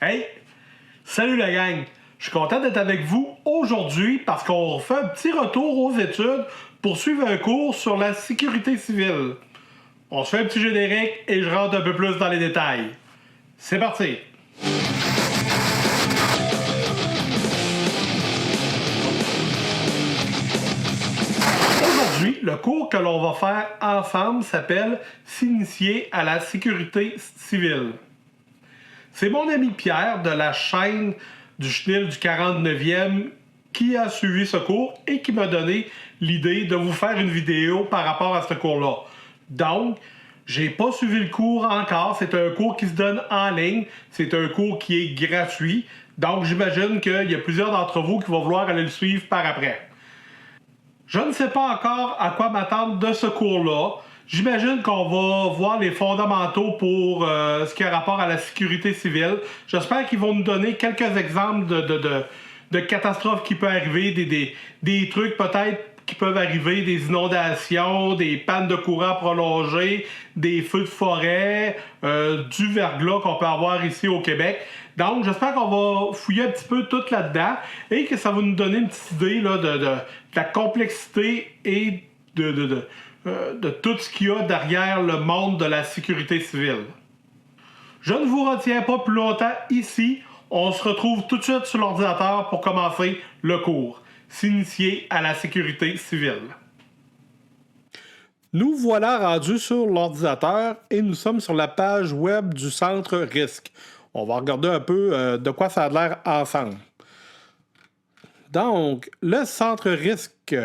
Hey, salut la gang! Je suis content d'être avec vous aujourd'hui parce qu'on fait un petit retour aux études pour suivre un cours sur la sécurité civile. On se fait un petit générique et je rentre un peu plus dans les détails. C'est parti! Aujourd'hui, le cours que l'on va faire ensemble s'appelle S'initier à la sécurité civile. C'est mon ami Pierre de la chaîne du Chenil du 49e qui a suivi ce cours et qui m'a donné l'idée de vous faire une vidéo par rapport à ce cours-là. Donc, j'ai pas suivi le cours encore. C'est un cours qui se donne en ligne. C'est un cours qui est gratuit. Donc, j'imagine qu'il y a plusieurs d'entre vous qui vont vouloir aller le suivre par après. Je ne sais pas encore à quoi m'attendre de ce cours-là. J'imagine qu'on va voir les fondamentaux pour ce qui a rapport à la sécurité civile. J'espère qu'ils vont nous donner quelques exemples de catastrophes qui peuvent arriver, des trucs peut-être qui peuvent arriver, des inondations, des pannes de courant prolongées, des feux de forêt, du verglas qu'on peut avoir ici au Québec. Donc, j'espère qu'on va fouiller un petit peu tout là-dedans et que ça va nous donner une petite idée là, de la complexité et de tout ce qu'il y a derrière le monde de la sécurité civile. Je ne vous retiens pas plus longtemps ici. On se retrouve tout de suite sur l'ordinateur pour commencer le cours. S'initier à la sécurité civile. Nous voilà rendus sur l'ordinateur et nous sommes sur la page web du centre risque. On va regarder un peu de quoi ça a l'air ensemble. Donc, le centre risque,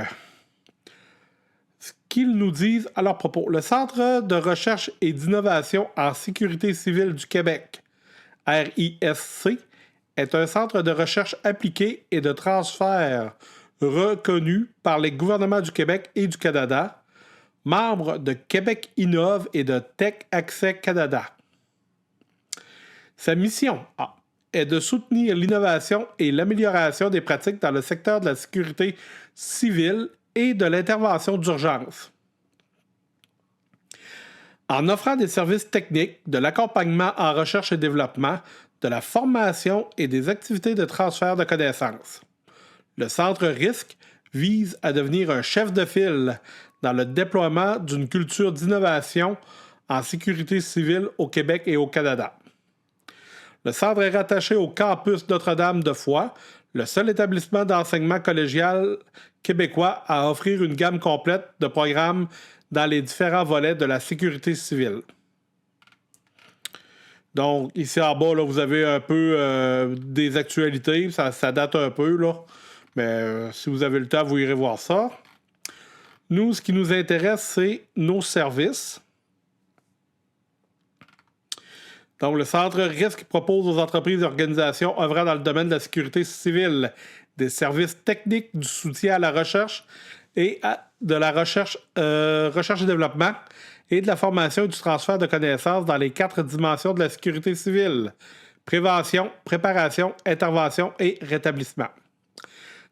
ce qu'ils nous disent à leur propos. Le Centre de recherche et d'innovation en sécurité civile du Québec, RISC, est un centre de recherche appliquée et de transfert reconnu par les gouvernements du Québec et du Canada, membre de Québec Innove et de Tech Access Canada. Sa mission est de soutenir l'innovation et l'amélioration des pratiques dans le secteur de la sécurité civile et de l'intervention d'urgence. En offrant des services techniques, de l'accompagnement en recherche et développement, de la formation et des activités de transfert de connaissances. Le Centre Risque vise à devenir un chef de file dans le déploiement d'une culture d'innovation en sécurité civile au Québec et au Canada. Le centre est rattaché au campus Notre-Dame de Foix, le seul établissement d'enseignement collégial québécois à offrir une gamme complète de programmes dans les différents volets de la sécurité civile. Donc, ici en bas, là, vous avez un peu des actualités. Ça date un peu, là. Mais si vous avez le temps, vous irez voir ça. Nous, ce qui nous intéresse, c'est nos services. Donc, le Centre Risque propose aux entreprises et organisations œuvrant dans le domaine de la sécurité civile des services techniques, du soutien à la recherche et de la recherche et développement et de la formation et du transfert de connaissances dans les 4 dimensions de la sécurité civile: prévention, préparation, intervention et rétablissement.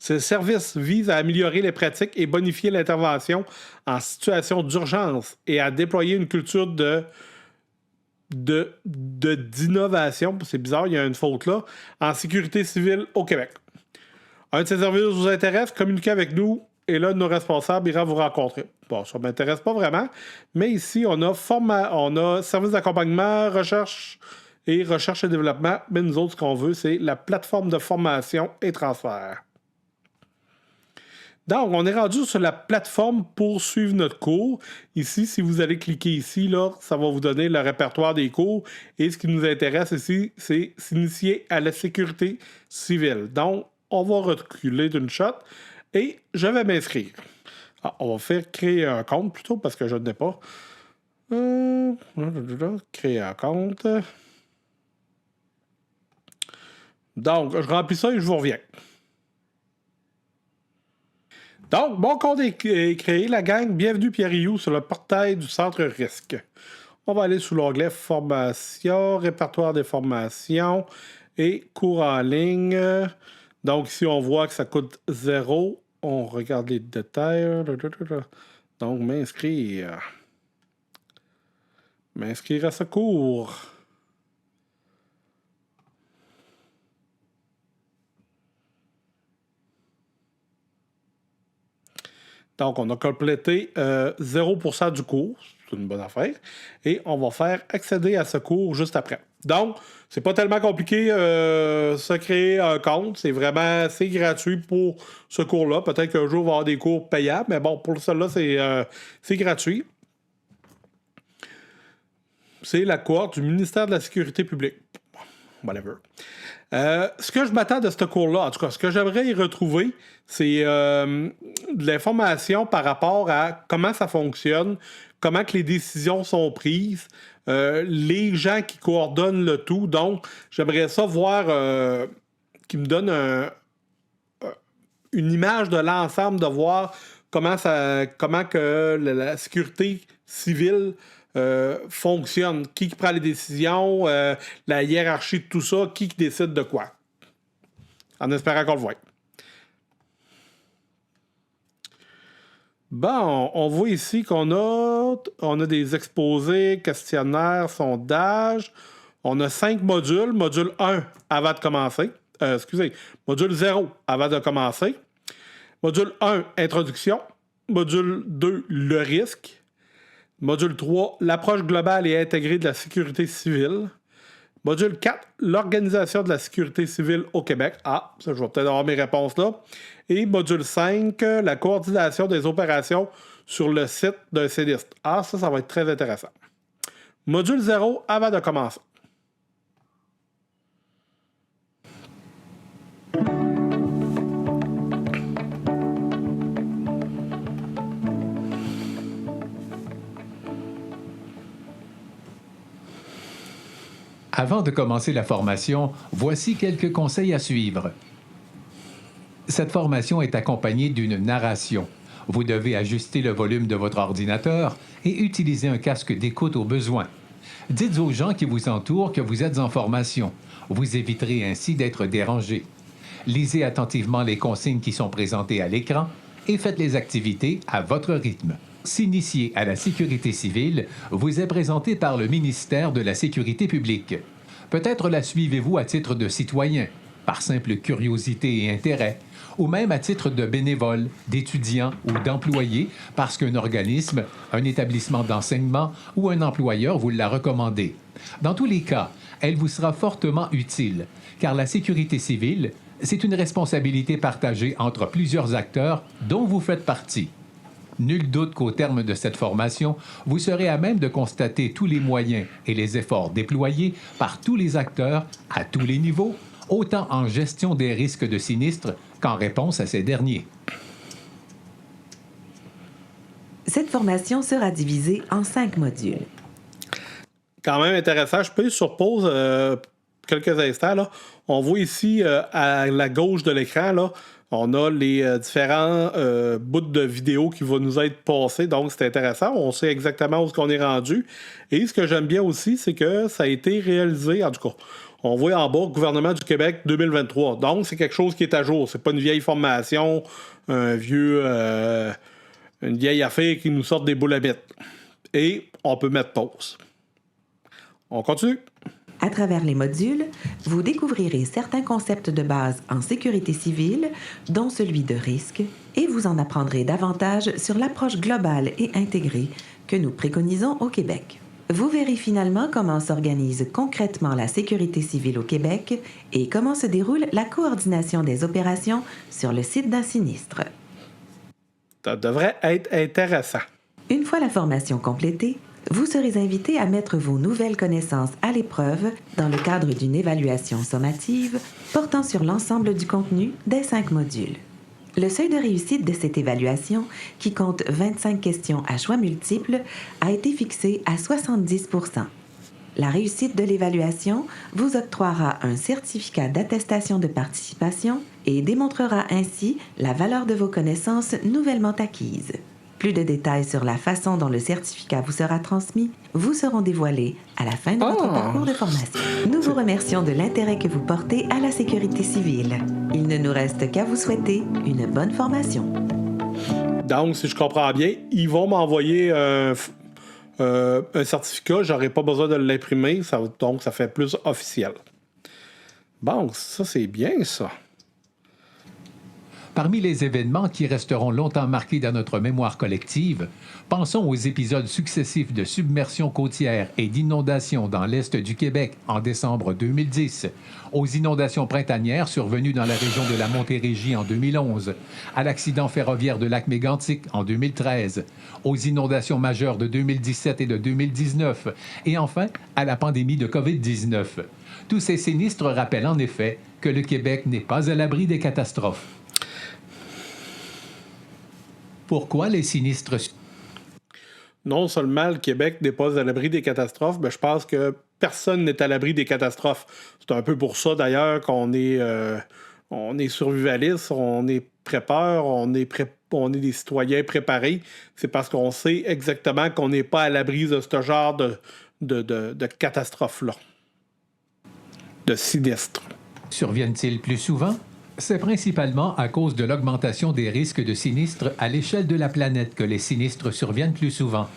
Ce service vise à améliorer les pratiques et bonifier l'intervention en situation d'urgence et à déployer une culture d'innovation, c'est bizarre, il y a une faute là, en sécurité civile au Québec. Un de ces services vous intéresse, communiquez avec nous et l'un de nos responsables ira vous rencontrer. Bon, ça ne m'intéresse pas vraiment, mais ici, on a service d'accompagnement, recherche et développement, mais nous autres, ce qu'on veut, c'est la plateforme de formation et transfert. Donc, on est rendu sur la plateforme pour suivre notre cours. Ici, si vous allez cliquer ici, là, ça va vous donner le répertoire des cours. Et ce qui nous intéresse ici, c'est s'initier à la sécurité civile. Donc, on va reculer d'une shot et je vais m'inscrire. On va faire créer un compte plutôt parce que je ne l'ai pas. Créer un compte. Donc, je remplis ça et je vous reviens. Donc, mon compte est créé, la gang. Bienvenue Pierre Rioux sur le portail du Centre Risque. On va aller sous l'onglet Formation, répertoire des formations et cours en ligne. Donc, ici, on voit que ça coûte 0. On regarde les détails. Donc, m'inscrire. M'inscrire à ce cours. Donc, on a complété 0% du cours. C'est une bonne affaire. Et on va faire accéder à ce cours juste après. Donc, c'est pas tellement compliqué se créer un compte. C'est gratuit pour ce cours-là. Peut-être qu'un jour, on va avoir des cours payables. Mais bon, pour celui-là, c'est gratuit. C'est la cohorte du ministère de la Sécurité publique. Whatever. Ce que je m'attends de ce cours-là, en tout cas, ce que j'aimerais y retrouver, c'est de l'information par rapport à comment ça fonctionne, comment que les décisions sont prises, les gens qui coordonnent le tout. Donc, j'aimerais ça voir qui me donne une image de l'ensemble, de voir comment que la sécurité civile fonctionne. Qui prend les décisions, la hiérarchie de tout ça, qui décide de quoi. En espérant qu'on le voit. Bon, on voit ici qu'on a des exposés, questionnaires, sondages. On a 5 modules. Module 1 avant de commencer. Module 0 avant de commencer. Module 1, introduction. Module 2, le risque. Module 3, l'approche globale et intégrée de la sécurité civile. Module 4, l'organisation de la sécurité civile au Québec. Ah, ça, je vais peut-être avoir mes réponses là. Et module 5, la coordination des opérations sur le site d'un sinistre. Ah, ça va être très intéressant. Module 0, avant de commencer. Avant de commencer la formation, voici quelques conseils à suivre. Cette formation est accompagnée d'une narration. Vous devez ajuster le volume de votre ordinateur et utiliser un casque d'écoute au besoin. Dites aux gens qui vous entourent que vous êtes en formation. Vous éviterez ainsi d'être dérangé. Lisez attentivement les consignes qui sont présentées à l'écran et faites les activités à votre rythme. S'initier à la sécurité civile vous est présenté par le ministère de la Sécurité publique. Peut-être la suivez-vous à titre de citoyen, par simple curiosité et intérêt, ou même à titre de bénévole, d'étudiant ou d'employé, parce qu'un organisme, un établissement d'enseignement ou un employeur vous l'a recommandé. Dans tous les cas, elle vous sera fortement utile, car la sécurité civile, c'est une responsabilité partagée entre plusieurs acteurs dont vous faites partie. Nul doute qu'au terme de cette formation, vous serez à même de constater tous les moyens et les efforts déployés par tous les acteurs à tous les niveaux, autant en gestion des risques de sinistres qu'en réponse à ces derniers. Cette formation sera divisée en 5 modules. Quand même intéressant. Je peux sur pause quelques instants. Là. On voit ici à la gauche de l'écran, là, on a les différents bouts de vidéo qui vont nous être passés. Donc, c'est intéressant. On sait exactement où on est rendu. Et ce que j'aime bien aussi, c'est que ça a été réalisé, en tout cas, on voit en bas, Gouvernement du Québec 2023. Donc, c'est quelque chose qui est à jour. C'est pas une vieille formation, une vieille affaire qui nous sort des boules à bêtes. Et on peut mettre pause. On continue. À travers les modules, vous découvrirez certains concepts de base en sécurité civile, dont celui de risque, et vous en apprendrez davantage sur l'approche globale et intégrée que nous préconisons au Québec. Vous verrez finalement comment s'organise concrètement la sécurité civile au Québec et comment se déroule la coordination des opérations sur le site d'un sinistre. Ça devrait être intéressant. Une fois la formation complétée, vous serez invité à mettre vos nouvelles connaissances à l'épreuve dans le cadre d'une évaluation sommative portant sur l'ensemble du contenu des 5 modules. Le seuil de réussite de cette évaluation, qui compte 25 questions à choix multiples, a été fixé à 70%. La réussite de l'évaluation vous octroiera un certificat d'attestation de participation et démontrera ainsi la valeur de vos connaissances nouvellement acquises. Plus de détails sur la façon dont le certificat vous sera transmis vous seront dévoilés à la fin de votre parcours de formation. Nous vous remercions de l'intérêt que vous portez à la sécurité civile. Il ne nous reste qu'à vous souhaiter une bonne formation. Donc, si je comprends bien, ils vont m'envoyer un certificat. J'aurai pas besoin de l'imprimer. Donc, ça fait plus officiel. Bon, ça, c'est bien, ça. Parmi les événements qui resteront longtemps marqués dans notre mémoire collective, pensons aux épisodes successifs de submersion côtière et d'inondations dans l'est du Québec en décembre 2010, aux inondations printanières survenues dans la région de la Montérégie en 2011, à l'accident ferroviaire de Lac-Mégantic en 2013, aux inondations majeures de 2017 et de 2019, et enfin à la pandémie de COVID-19. Tous ces sinistres rappellent en effet que le Québec n'est pas à l'abri des catastrophes. Pourquoi les sinistres... Non seulement le Québec n'est pas à l'abri des catastrophes, mais je pense que personne n'est à l'abri des catastrophes. C'est un peu pour ça, d'ailleurs, qu'on est survivaliste, on est prépeur, on est des citoyens préparés. C'est parce qu'on sait exactement qu'on n'est pas à l'abri de ce genre de catastrophes-là, de sinistres. Surviennent-ils plus souvent? C'est principalement à cause de l'augmentation des risques de sinistres à l'échelle de la planète que les sinistres surviennent plus souvent.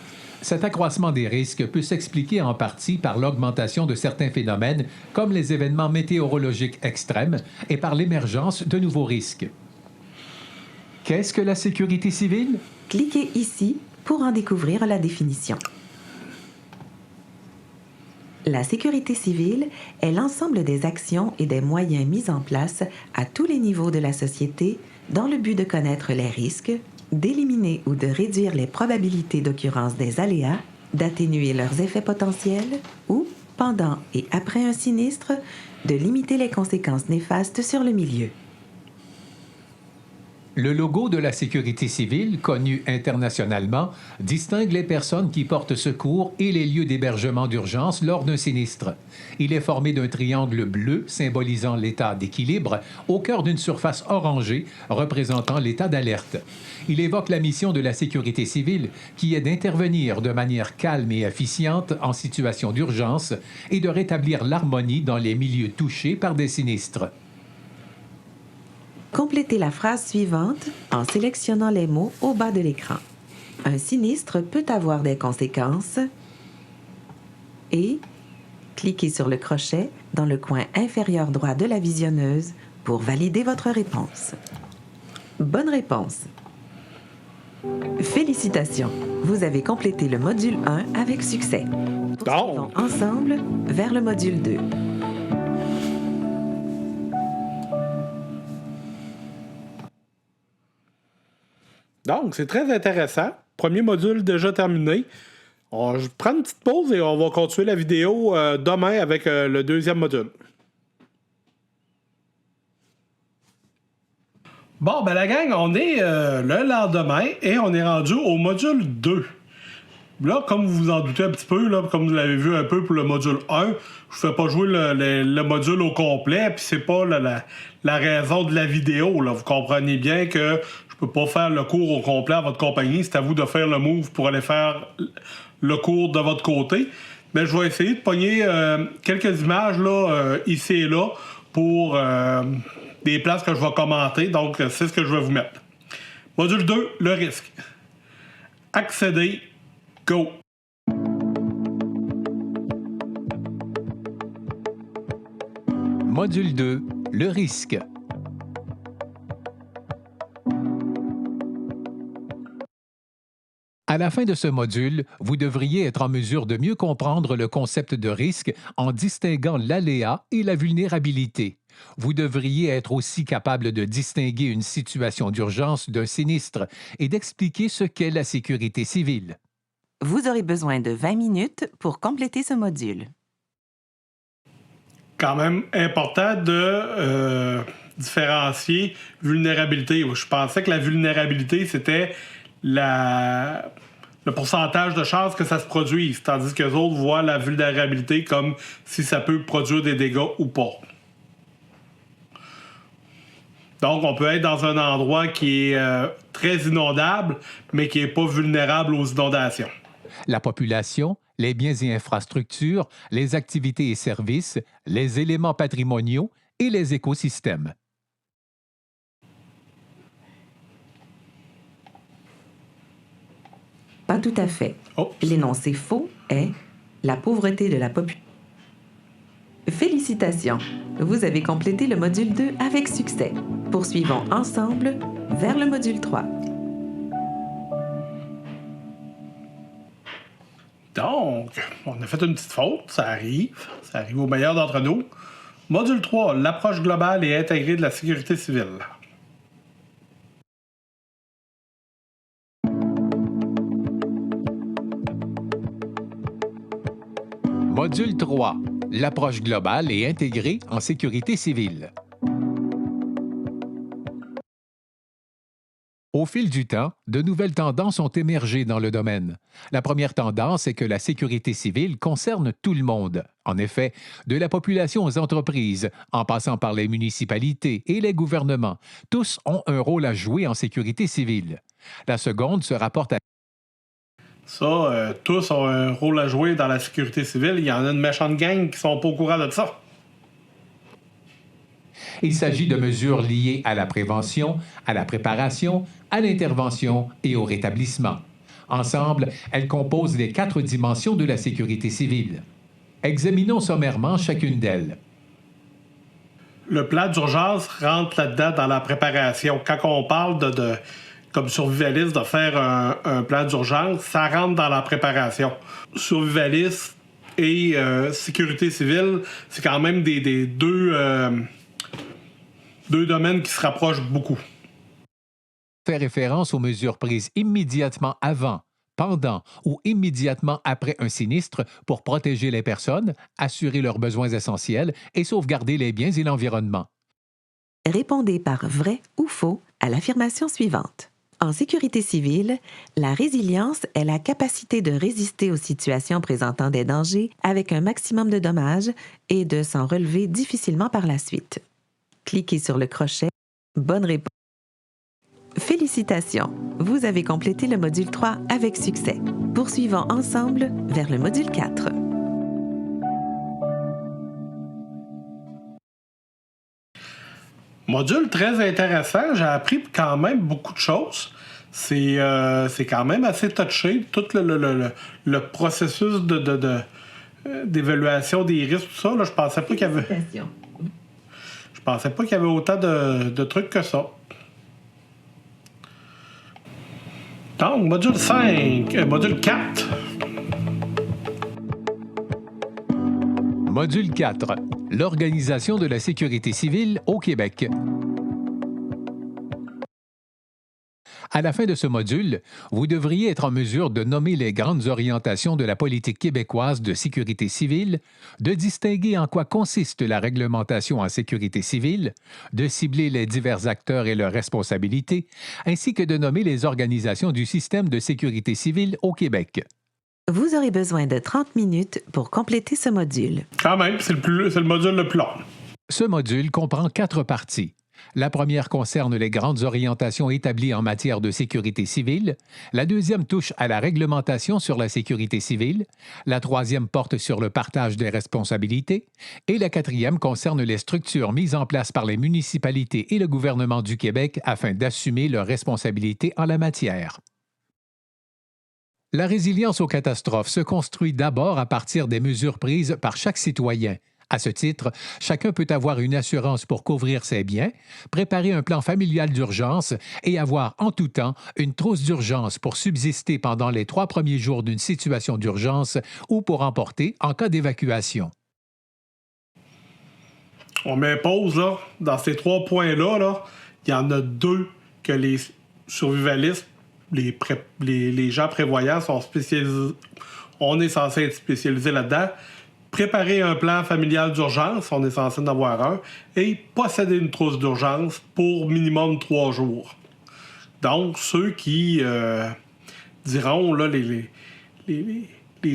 Cet accroissement des risques peut s'expliquer en partie par l'augmentation de certains phénomènes, comme les événements météorologiques extrêmes, et par l'émergence de nouveaux risques. Qu'est-ce que la sécurité civile? Cliquez ici pour en découvrir la définition. La sécurité civile est l'ensemble des actions et des moyens mis en place à tous les niveaux de la société dans le but de connaître les risques, d'éliminer ou de réduire les probabilités d'occurrence des aléas, d'atténuer leurs effets potentiels ou, pendant et après un sinistre, de limiter les conséquences néfastes sur le milieu. Le logo de la sécurité civile, connu internationalement, distingue les personnes qui portent secours et les lieux d'hébergement d'urgence lors d'un sinistre. Il est formé d'un triangle bleu symbolisant l'état d'équilibre au cœur d'une surface orangée représentant l'état d'alerte. Il évoque la mission de la sécurité civile qui est d'intervenir de manière calme et efficiente en situation d'urgence et de rétablir l'harmonie dans les milieux touchés par des sinistres. Complétez la phrase suivante en sélectionnant les mots au bas de l'écran. Un sinistre peut avoir des conséquences et cliquez sur le crochet dans le coin inférieur droit de la visionneuse pour valider votre réponse. Bonne réponse! Félicitations! Vous avez complété le module 1 avec succès. Poursuivons ensemble vers le module 2. Donc, c'est très intéressant. Premier module déjà terminé. Je prends une petite pause et on va continuer la vidéo demain avec le deuxième module. Bon, ben la gang, on est le lendemain et on est rendu au module 2. Là, comme vous vous en doutez un petit peu, là, comme vous l'avez vu un peu pour le module 1, je ne fais pas jouer le module au complet, puis c'est pas la raison de la vidéo. Là. Vous comprenez bien que je peux pas faire le cours au complet à votre compagnie. C'est à vous de faire le move pour aller faire le cours de votre côté. Mais je vais essayer de pogner quelques images là, ici et là pour des places que je vais commenter. Donc, c'est ce que je vais vous mettre. Module 2, le risque. Accéder. Go! Module 2, le risque. À la fin de ce module, vous devriez être en mesure de mieux comprendre le concept de risque en distinguant l'aléa et la vulnérabilité. Vous devriez être aussi capable de distinguer une situation d'urgence d'un sinistre et d'expliquer ce qu'est la sécurité civile. Vous aurez besoin de 20 minutes pour compléter ce module. Quand même important de différencier vulnérabilité. Je pensais que la vulnérabilité, c'était le pourcentage de chances que ça se produise, tandis que les autres voient la vulnérabilité comme si ça peut produire des dégâts ou pas. Donc, on peut être dans un endroit qui est très inondable, mais qui n'est pas vulnérable aux inondations. La population, les biens et infrastructures, les activités et services, les éléments patrimoniaux et les écosystèmes. Pas tout à fait. Oh. L'énoncé faux est « La pauvreté de la population Félicitations! Vous avez complété le module 2 avec succès. Poursuivons ensemble vers le module 3. Donc, on a fait une petite faute, ça arrive au meilleur d'entre nous. Module 3, l'approche globale et intégrée de la sécurité civile. Module 3. L'approche globale et intégrée en sécurité civile. Au fil du temps, de nouvelles tendances ont émergé dans le domaine. La première tendance est que la sécurité civile concerne tout le monde. En effet, de la population aux entreprises, en passant par les municipalités et les gouvernements, tous ont un rôle à jouer en sécurité civile. La seconde se rapporte à Ça, tous ont un rôle à jouer dans la sécurité civile. Il y en a une méchante gang qui sont pas au courant de ça. Il s'agit de mesures liées à la prévention, à la préparation, à l'intervention et au rétablissement. Ensemble, elles composent les 4 dimensions de la sécurité civile. Examinons sommairement chacune d'elles. Le plan d'urgence rentre là-dedans dans la préparation. Quand on parle comme survivaliste, de faire un plan d'urgence, ça rentre dans la préparation. Survivaliste et sécurité civile, c'est quand même des deux domaines qui se rapprochent beaucoup. Fait référence aux mesures prises immédiatement avant, pendant ou immédiatement après un sinistre pour protéger les personnes, assurer leurs besoins essentiels et sauvegarder les biens et l'environnement. Répondez par vrai ou faux à l'affirmation suivante. En sécurité civile, la résilience est la capacité de résister aux situations présentant des dangers avec un maximum de dommages et de s'en relever difficilement par la suite. Cliquez sur le crochet. Bonne réponse. Félicitations! Vous avez complété le module 3 avec succès. Poursuivons ensemble vers le module 4. Module très intéressant. J'ai appris quand même beaucoup de choses. C'est quand même assez touché. Tout le processus d'évaluation des risques, tout ça, là, je pensais pas qu'il y avait... Je pensais pas qu'il y avait autant de trucs que ça. Donc, module 5, module 4. Module 4. L'organisation de la sécurité civile au Québec. À la fin de ce module, vous devriez être en mesure de nommer les grandes orientations de la politique québécoise de sécurité civile, de distinguer en quoi consiste la réglementation en sécurité civile, de cibler les divers acteurs et leurs responsabilités, ainsi que de nommer les organisations du système de sécurité civile au Québec. Vous aurez besoin de 30 minutes pour compléter ce module. Quand même, c'est le module le plus long. Ce module comprend 4 parties. La première concerne les grandes orientations établies en matière de sécurité civile. La deuxième touche à la réglementation sur la sécurité civile. La troisième porte sur le partage des responsabilités. Et la quatrième concerne les structures mises en place par les municipalités et le gouvernement du Québec afin d'assumer leurs responsabilités en la matière. La résilience aux catastrophes se construit d'abord à partir des mesures prises par chaque citoyen. À ce titre, chacun peut avoir une assurance pour couvrir ses biens, préparer un plan familial d'urgence et avoir en tout temps une trousse d'urgence pour subsister pendant les 3 premiers jours d'une situation d'urgence ou pour emporter en cas d'évacuation. On met pause, là. Dans ces 3 points-là, là, il y en a 2 que les survivalistes, les gens prévoyants sont spécialisés. On est censé être spécialisé là-dedans. Préparer un plan familial d'urgence, on est censé en avoir un, et posséder une trousse d'urgence pour minimum 3 jours. Donc, ceux qui diront, là, les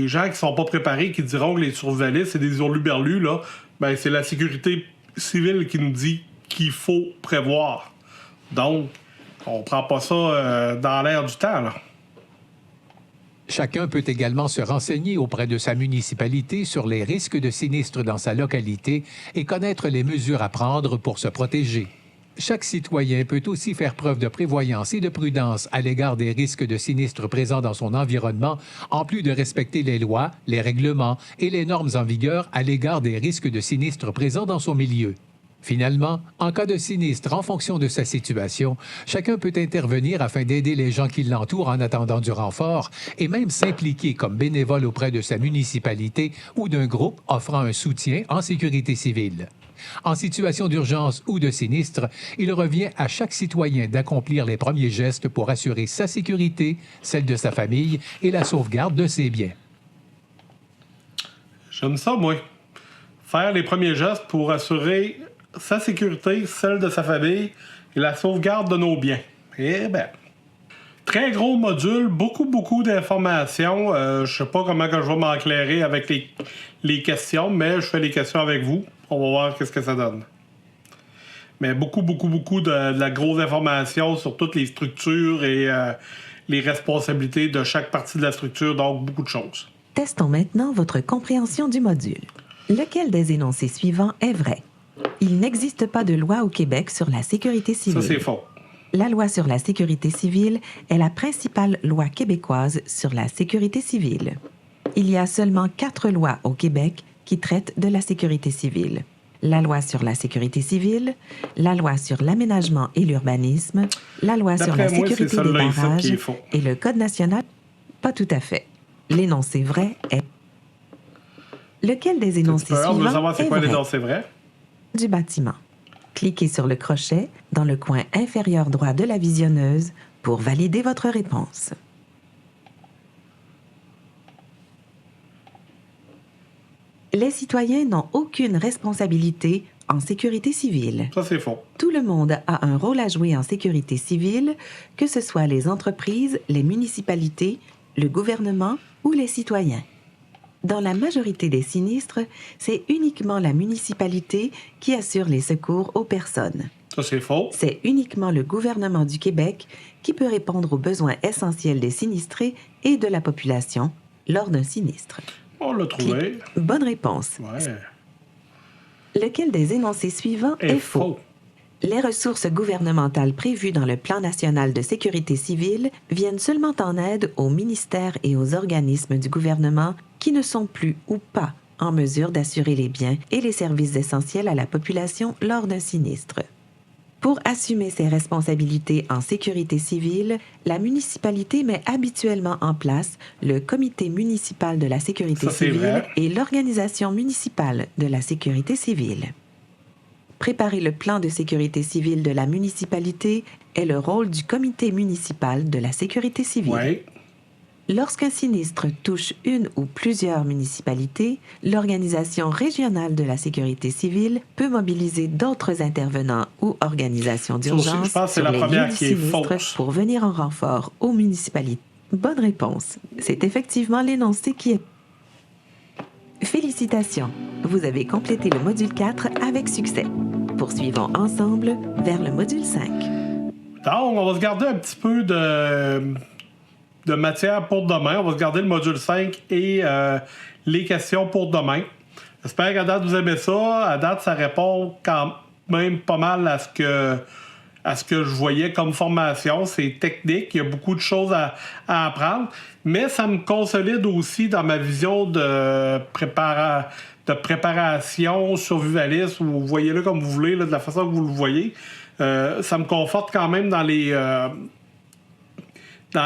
gens qui ne sont pas préparés, qui diront que les survivalistes, c'est des hurluberlus, là, ben, c'est la sécurité civile qui nous dit qu'il faut prévoir. Donc, on prend pas ça dans l'air du temps, là. Chacun peut également se renseigner auprès de sa municipalité sur les risques de sinistres dans sa localité et connaître les mesures à prendre pour se protéger. Chaque citoyen peut aussi faire preuve de prévoyance et de prudence à l'égard des risques de sinistres présents dans son environnement, en plus de respecter les lois, les règlements et les normes en vigueur à l'égard des risques de sinistres présents dans son milieu. Finalement, en cas de sinistre, en fonction de sa situation, chacun peut intervenir afin d'aider les gens qui l'entourent en attendant du renfort et même s'impliquer comme bénévole auprès de sa municipalité ou d'un groupe offrant un soutien en sécurité civile. En situation d'urgence ou de sinistre, il revient à chaque citoyen d'accomplir les premiers gestes pour assurer sa sécurité, celle de sa famille et la sauvegarde de ses biens. J'aime ça, moi. Faire les premiers gestes pour assurer sa sécurité, celle de sa famille et la sauvegarde de nos biens. Eh bien, très gros module, beaucoup d'informations. Je sais pas comment que je vais m'éclairer avec les questions, mais je fais les questions avec vous. On va voir qu'est-ce que ça donne. Mais beaucoup de la grosse information sur toutes les structures et les responsabilités de chaque partie de la structure, donc beaucoup de choses. Testons maintenant votre compréhension du module. Lequel des énoncés suivants est vrai? Il n'existe pas de loi au Québec sur la sécurité civile. Ça, c'est faux. La loi sur la sécurité civile est la principale loi québécoise sur la sécurité civile. Il y a seulement 4 lois au Québec qui traitent de la sécurité civile. La loi sur la sécurité civile, la loi sur l'aménagement et l'urbanisme, la loi sur la sécurité des barrages et le Code national. Pas tout à fait. L'énoncé vrai est... Lequel des énoncés suivants savoir c'est est quoi vrai? l'énoncé vrai? Du bâtiment. Cliquez sur le crochet dans le coin inférieur droit de la visionneuse pour valider votre réponse. Les citoyens n'ont aucune responsabilité en sécurité civile. Ça, c'est faux. Tout le monde a un rôle à jouer en sécurité civile, que ce soit les entreprises, les municipalités, le gouvernement ou les citoyens. Dans la majorité des sinistres, c'est uniquement la municipalité qui assure les secours aux personnes. Ça, c'est faux. C'est uniquement le gouvernement du Québec qui peut répondre aux besoins essentiels des sinistrés et de la population lors d'un sinistre. On l'a trouvé. Bonne réponse. Ouais. Lequel des énoncés suivants est faux? Les ressources gouvernementales prévues dans le Plan national de sécurité civile viennent seulement en aide aux ministères et aux organismes du gouvernement qui ne sont plus ou pas en mesure d'assurer les biens et les services essentiels à la population lors d'un sinistre. Pour assumer ses responsabilités en sécurité civile, la municipalité met habituellement en place le Comité municipal de la sécurité civile et l'Organisation municipale de la sécurité civile. Préparer le plan de sécurité civile de la municipalité est le rôle du Comité municipal de la sécurité civile. Ouais. Lorsqu'un sinistre touche une ou plusieurs municipalités, l'Organisation régionale de la sécurité civile peut mobiliser d'autres intervenants ou organisations d'urgence sur les lieux du sinistre pour venir en renfort aux municipalités. Bonne réponse. C'est effectivement l'énoncé qui est... Félicitations! Vous avez complété le module 4 avec succès. Poursuivons ensemble vers le module 5. Donc, on va se garder un petit peu de matière pour demain. On va se garder le module 5 et les questions pour demain. J'espère qu'à date, vous aimez ça. À date, ça répond quand même pas mal à ce que je voyais comme formation. C'est technique. Il y a beaucoup de choses à apprendre. Mais ça me consolide aussi dans ma vision de préparation survivaliste. Vous voyez-le comme vous voulez, là, de la façon que vous le voyez. Ça me conforte quand même dans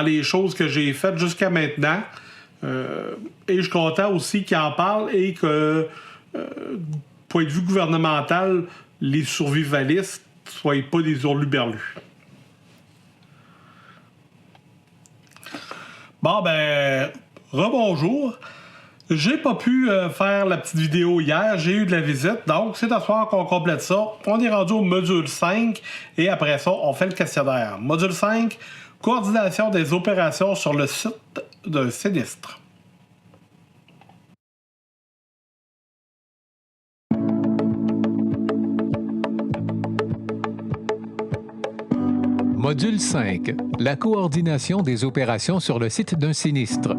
les choses que j'ai faites jusqu'à maintenant. Et je suis content aussi qu'il en parle et que, point de vue gouvernemental, les survivalistes ne soient pas des hurluberlus. Bon, ben, rebonjour. J'ai pas pu faire la petite vidéo hier, j'ai eu de la visite, donc c'est à soir qu'on complète ça. On est rendu au module 5 et après ça, on fait le questionnaire. Module 5, coordination des opérations sur le site d'un sinistre. Module 5. La coordination des opérations sur le site d'un sinistre.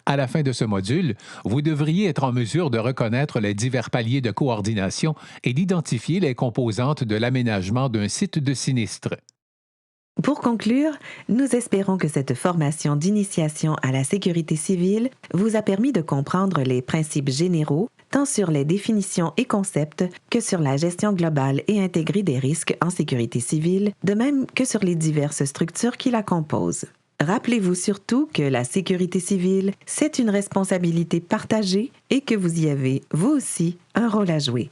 À la fin de ce module, vous devriez être en mesure de reconnaître les divers paliers de coordination et d'identifier les composantes de l'aménagement d'un site de sinistre. Pour conclure, nous espérons que cette formation d'initiation à la sécurité civile vous a permis de comprendre les principes généraux, tant sur les définitions et concepts que sur la gestion globale et intégrée des risques en sécurité civile, de même que sur les diverses structures qui la composent. Rappelez-vous surtout que la sécurité civile, c'est une responsabilité partagée et que vous y avez, vous aussi, un rôle à jouer.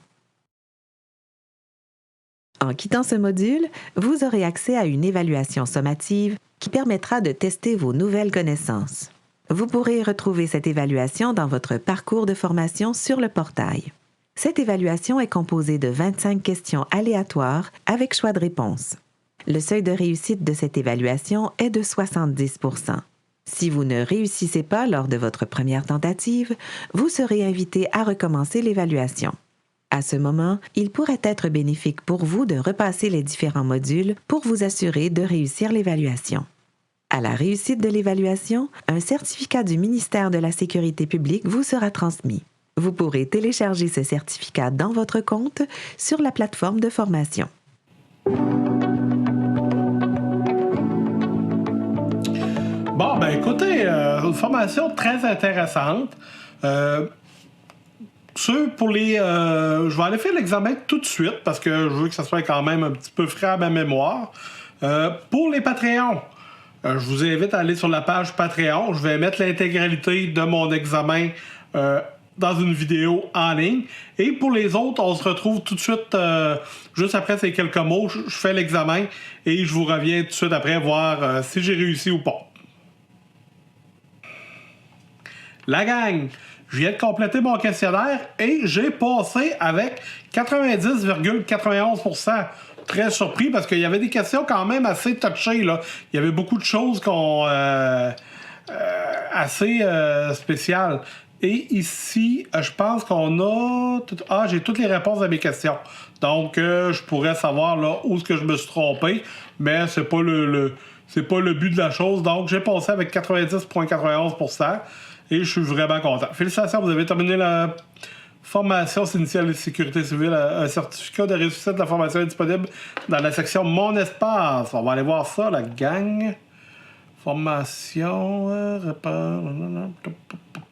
En quittant ce module, vous aurez accès à une évaluation sommative qui permettra de tester vos nouvelles connaissances. Vous pourrez retrouver cette évaluation dans votre parcours de formation sur le portail. Cette évaluation est composée de 25 questions aléatoires avec choix de réponse. Le seuil de réussite de cette évaluation est de 70 %. Si vous ne réussissez pas lors de votre première tentative, vous serez invité à recommencer l'évaluation. À ce moment, il pourrait être bénéfique pour vous de repasser les différents modules pour vous assurer de réussir l'évaluation. À la réussite de l'évaluation, un certificat du ministère de la Sécurité publique vous sera transmis. Vous pourrez télécharger ce certificat dans votre compte sur la plateforme de formation. Bon, ben écoutez, une formation très intéressante. Je vais aller faire l'examen tout de suite parce que je veux que ça soit quand même un petit peu frais à ma mémoire. Pour les Patreons, je vous invite à aller sur la page Patreon. Je vais mettre l'intégralité de mon examen dans une vidéo en ligne. Et pour les autres, on se retrouve tout de suite, juste après ces quelques mots. Je fais l'examen et je vous reviens tout de suite après voir si j'ai réussi ou pas. La gang, je viens de compléter mon questionnaire et j'ai passé avec 90,91 %. Très surpris parce qu'il y avait des questions quand même assez touchées, là. Il y avait beaucoup de choses assez spéciales. Et ici, je pense qu'on a... j'ai toutes les réponses à mes questions. Donc, je pourrais savoir là, où est-ce que je me suis trompé, mais c'est pas c'est pas le but de la chose. Donc, j'ai passé avec 90,91 % et je suis vraiment content. Félicitations, vous avez terminé la formation initiale de sécurité civile. Un certificat de réussite de la formation est disponible dans la section Mon espace. On va aller voir ça, la gang. Formation...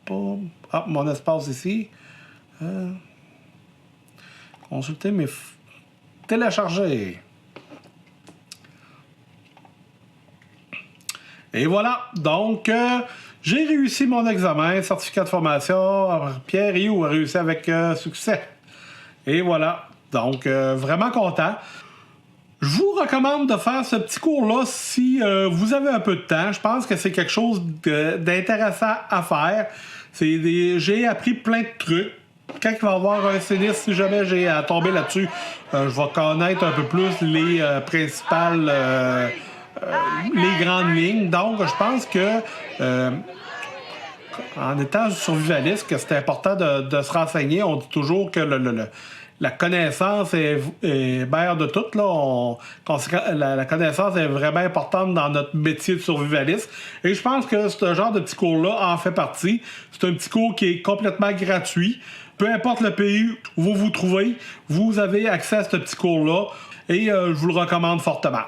mon espace ici. Consulter mes... Télécharger. Et voilà. Donc... j'ai réussi mon examen, certificat de formation. Pierre Rioux a réussi avec succès. Et voilà. Donc, vraiment content. Je vous recommande de faire ce petit cours-là si vous avez un peu de temps. Je pense que c'est quelque chose d'intéressant à faire. J'ai appris plein de trucs. Quand il va y avoir un sinistre, si jamais j'ai à tomber là-dessus, je vais connaître un peu plus les principales... les grandes lignes. Donc, je pense que en étant survivaliste, que c'est important de se renseigner. On dit toujours que la connaissance est mère de tout. Là. La connaissance est vraiment importante dans notre métier de survivaliste. Et je pense que ce genre de petit cours-là en fait partie. C'est un petit cours qui est complètement gratuit. Peu importe le pays où vous vous trouvez, vous avez accès à ce petit cours-là. Et je vous le recommande fortement.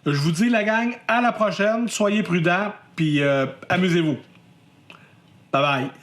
Je vous dis, la gang, à la prochaine. Soyez prudents, puis amusez-vous. Bye bye.